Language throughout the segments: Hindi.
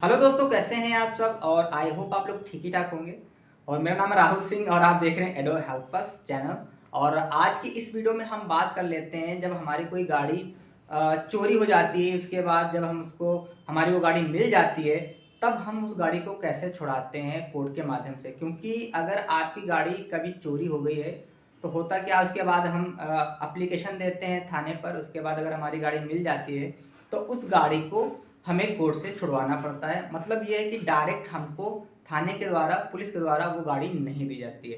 हेलो दोस्तों, कैसे हैं आप सब। और आई होप आप लोग ठीक ही ठाक होंगे। और मेरा नाम है राहुल सिंह और आप देख रहे हैं एडो हेल्प अस चैनल। और आज की इस वीडियो में हम बात कर लेते हैं, जब हमारी कोई गाड़ी चोरी हो जाती है, उसके बाद जब हम उसको हमारी वो गाड़ी मिल जाती है, तब हम उस गाड़ी को कैसे छुड़ाते हैं कोर्ट के माध्यम से। क्योंकि अगर आपकी गाड़ी कभी चोरी हो गई है तो होता क्या, उसके बाद हम अप्लीकेशन देते हैं थाने पर। उसके बाद अगर हमारी गाड़ी मिल जाती है तो उस गाड़ी को हमें कोर्ट से छुड़वाना पड़ता है। मतलब ये है कि डायरेक्ट हमको थाने के द्वारा, पुलिस के द्वारा वो गाड़ी नहीं दी जाती है।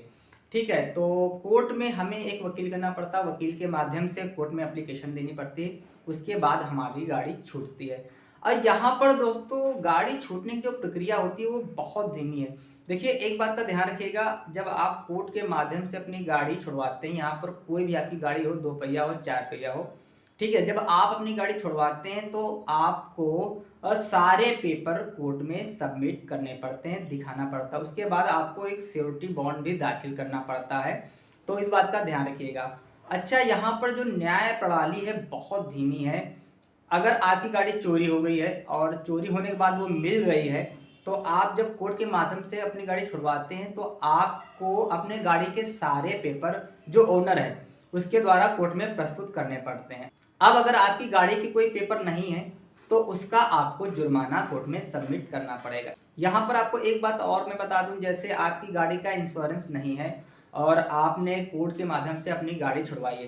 ठीक है, तो कोर्ट में हमें एक वकील करना पड़ता है, वकील के माध्यम से कोर्ट में एप्लीकेशन देनी पड़ती है। उसके बाद हमारी गाड़ी छूटती है। और यहाँ पर दोस्तों, गाड़ी छूटने की जो प्रक्रिया होती है वो बहुत धीमी है। देखिए, एक बात का ध्यान रखिएगा, जब आप कोर्ट के माध्यम से अपनी गाड़ी छुड़वाते हैं, यहाँ पर कोई भी आपकी गाड़ी हो, 2 पहिया हो, 4 पहिया हो, ठीक है, जब आप अपनी गाड़ी छुड़वाते हैं तो आपको सारे पेपर कोर्ट में सबमिट करने पड़ते हैं, दिखाना पड़ता है। उसके बाद आपको एक श्योरिटी बॉन्ड भी दाखिल करना पड़ता है। तो इस बात का ध्यान रखिएगा। अच्छा, यहाँ पर जो न्याय प्रणाली है बहुत धीमी है। अगर आपकी गाड़ी चोरी हो गई है और चोरी होने के बाद वो मिल गई है, तो आप जब कोर्ट के माध्यम से अपनी गाड़ी छुड़वाते हैं तो आपको अपने गाड़ी के सारे पेपर, जो ओनर है उसके द्वारा कोर्ट में प्रस्तुत करने पड़ते हैं। अब अगर आपकी गाड़ी के कोई पेपर नहीं है तो उसका आपको जुर्माना कोर्ट में सबमिट करना पड़ेगा। यहाँ पर आपको एक बात और मैं बता दूं, जैसे आपकी गाड़ी का इंश्योरेंस नहीं है और आपने कोर्ट के माध्यम से अपनी गाड़ी छुड़वाई है,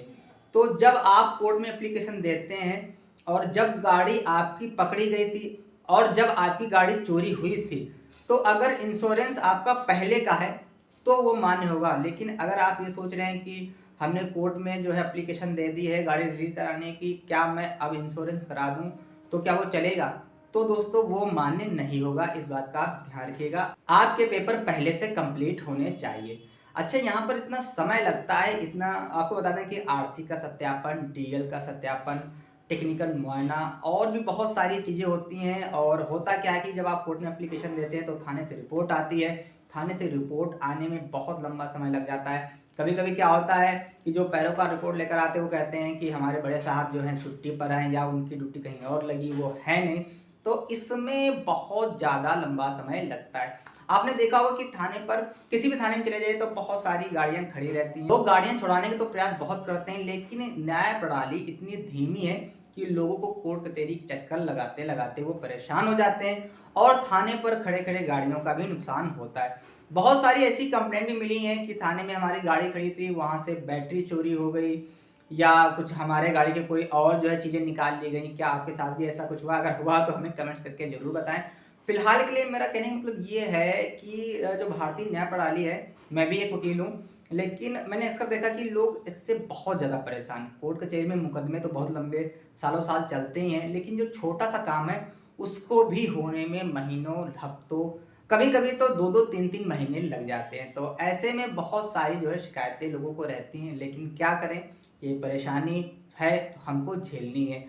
तो जब आप कोर्ट में एप्लीकेशन देते हैं और जब गाड़ी आपकी पकड़ी गई थी और जब आपकी गाड़ी चोरी हुई थी, तो अगर इंश्योरेंस आपका पहले का है तो वो मान्य होगा। लेकिन अगर आप ये सोच रहे हैं कि हमने कोर्ट में जो है एप्लीकेशन दे दी है गाड़ी रजिस्टर कराने की, क्या मैं अब इंश्योरेंस करा दूं तो क्या वो चलेगा, तो दोस्तों वो मान्य नहीं होगा। इस बात का आप ध्यान रखिएगा। आपके पेपर पहले से कंप्लीट होने चाहिए। अच्छा, यहाँ पर इतना समय लगता है, इतना आपको बता दें कि आरसी का सत्यापन, डीएल का सत्यापन, टेक्निकल मुआयना और भी बहुत सारी चीज़ें होती हैं। और होता क्या है कि जब आप कोर्ट में एप्लीकेशन देते हैं तो थाने से रिपोर्ट आती है। थाने से रिपोर्ट आने में बहुत लंबा समय लग जाता है। कभी कभी क्या होता है कि जो पैरोकार रिपोर्ट लेकर आते हैं वो कहते हैं कि हमारे बड़े साहब जो हैं छुट्टी पर हैं या उनकी ड्यूटी कहीं और लगी, वो है नहीं। तो इसमें बहुत ज़्यादा लंबा समय लगता है। आपने देखा होगा कि थाने पर, किसी भी थाने में चले जाइए तो बहुत सारी गाड़ियां खड़ी रहती हैं। लोग गाड़ियां छुड़ाने के तो प्रयास बहुत करते हैं, लेकिन न्याय प्रणाली इतनी धीमी है कि लोगों को कोर्ट कचहरी के चक्कर लगाते लगाते वो परेशान हो जाते हैं और थाने पर खड़े खड़े गाड़ियों का भी नुकसान होता है। बहुत सारी ऐसी कंप्लेंट भी मिली हैं कि थाने में हमारी गाड़ी खड़ी थी, वहाँ से बैटरी चोरी हो गई या कुछ हमारे गाड़ी के कोई और जो है चीज़ें निकाल ली गई। क्या आपके साथ भी ऐसा कुछ हुआ? अगर हुआ तो हमें कमेंट्स करके ज़रूर बताएं। फिलहाल के लिए मेरा कहने का मतलब ये है कि जो भारतीय न्याय प्रणाली है, मैं भी एक वकील हूँ, लेकिन मैंने अक्सर देखा कि लोग इससे बहुत ज़्यादा परेशान हैं। कोर्ट कचहरी में मुकदमे तो बहुत लंबे सालों साल चलते ही हैं, लेकिन जो छोटा सा काम है उसको भी होने में महीनों, हफ्तों, कभी-कभी तो 2-2 3-3 महीने लग जाते हैं। तो ऐसे में बहुत सारी जो है शिकायतें लोगों को रहती हैं, लेकिन क्या करें, ये परेशानी है तो हमको झेलनी है।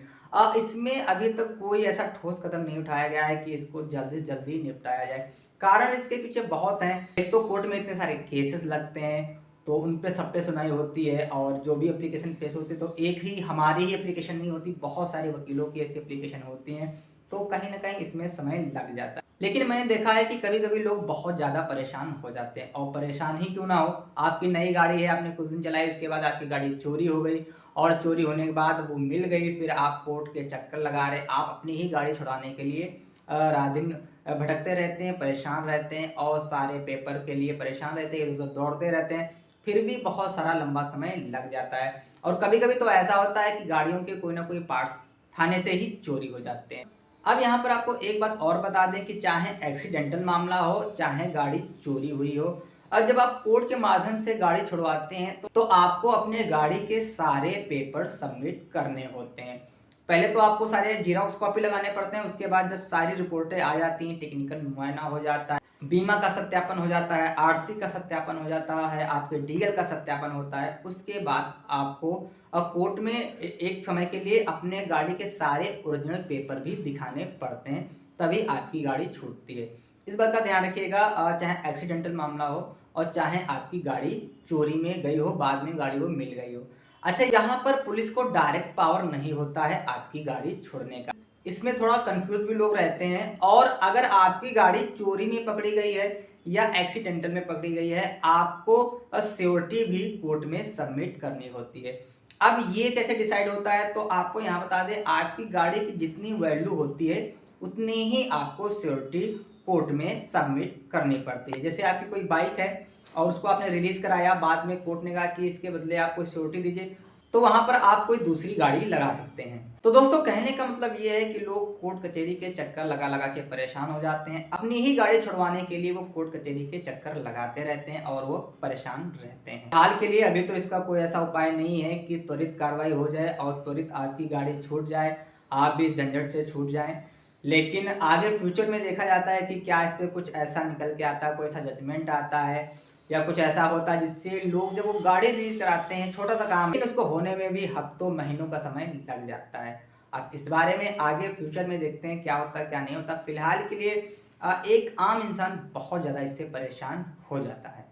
इसमें अभी तक कोई ऐसा ठोस कदम नहीं उठाया गया है कि इसको जल्दी से जल्दी निपटाया जाए। कारण इसके पीछे बहुत हैं। एक तो कोर्ट में इतने सारे केसेस लगते हैं, तो उन पे सब पे सुनवाई होती है और जो भी एप्लीकेशन पेश होती है, तो एक ही हमारी ही एप्लीकेशन नहीं होती, बहुत सारे वकीलों की ऐसी एप्लीकेशन होती हैं, तो कहीं न कहीं इसमें समय लग जाता है। लेकिन मैंने देखा है कि कभी-कभी लोग बहुत ज़्यादा परेशान हो जाते हैं, और परेशान ही क्यों ना हो, आपकी नई गाड़ी है, आपने कुछ दिन चलाई, उसके बाद आपकी गाड़ी चोरी हो गई और चोरी होने के बाद वो मिल गई, फिर आप कोर्ट के चक्कर लगा रहे, आप अपनी ही गाड़ी छुड़ाने के लिए रात-दिन भटकते रहते हैं, परेशान रहते हैं और सारे पेपर के लिए परेशान रहते हैं, इधर-उधर दौड़ते रहते हैं, फिर भी बहुत सारा लंबा समय लग जाता है। और कभी-कभी तो ऐसा होता है कि गाड़ियों के कोई ना कोई पार्ट्स थाने से ही चोरी हो जाते हैं। अब यहाँ पर आपको एक बात और बता दें कि चाहे एक्सीडेंटल मामला हो, चाहे गाड़ी चोरी हुई हो, और जब आप कोर्ट के माध्यम से गाड़ी छुड़वाते हैं तो आपको अपने गाड़ी के सारे पेपर सबमिट करने होते हैं। पहले तो आपको सारे जीरोक्स कॉपी लगाने पड़ते हैं, उसके बाद जब सारी रिपोर्टें आ जाती हैं, टेक्निकल मुआयना हो जाता है, बीमा का सत्यापन हो जाता है, आरसी का सत्यापन हो जाता है, आपके डीएल का सत्यापन होता है, उसके बाद आपको कोर्ट में एक समय के लिए अपने गाड़ी के सारे ओरिजिनल पेपर भी दिखाने पड़ते हैं, तभी आपकी गाड़ी छूटती है। इस बात का ध्यान रखिएगा, चाहे एक्सीडेंटल मामला हो और चाहे आपकी गाड़ी चोरी में गई हो, बाद में गाड़ी वो मिल गई हो। अच्छा, यहाँ पर पुलिस को डायरेक्ट पावर नहीं होता है आपकी गाड़ी छोड़ने का। इसमें थोड़ा कंफ्यूज भी लोग रहते हैं। और अगर आपकी गाड़ी चोरी में पकड़ी गई है या एक्सीडेंटल में पकड़ी गई है, आपको श्योरिटी भी कोर्ट में सबमिट करनी होती है। अब ये कैसे डिसाइड होता है, तो आपको यहाँ बता दें, आपकी गाड़ी की जितनी वैल्यू होती है उतनी ही आपको श्योरिटी कोर्ट में सबमिट करनी पड़ती है। जैसे आपकी कोई बाइक है और उसको आपने रिलीज कराया, बाद में कोर्ट ने कहा कि इसके बदले आपको श्योरिटी दीजिए, तो वहां पर आप कोई दूसरी गाड़ी लगा सकते हैं। तो दोस्तों कहने का मतलब ये है कि लोग कोर्ट कचहरी के चक्कर लगा लगा के परेशान हो जाते हैं। अपनी ही गाड़ी छुड़वाने के लिए वो कोर्ट कचहरी के चक्कर लगाते रहते हैं और वो परेशान रहते हैं। हाल के लिए अभी तो इसका कोई ऐसा उपाय नहीं है कि त्वरित कार्रवाई हो जाए और त्वरित आपकी गाड़ी छूट जाए, आप भी इस झंझट से छूट जाएं। लेकिन आगे फ्यूचर में देखा जाता है कि क्या इस पर कुछ ऐसा निकल के आता है, कोई ऐसा जजमेंट आता है या कुछ ऐसा होता है जिससे लोग जब वो गाड़ी रिलीज कराते हैं, छोटा सा काम, लेकिन उसको होने में भी हफ्तों महीनों का समय लग जाता है। अब इस बारे में आगे फ्यूचर में देखते हैं क्या होता है क्या नहीं होता। फिलहाल के लिए एक आम इंसान बहुत ज़्यादा इससे परेशान हो जाता है।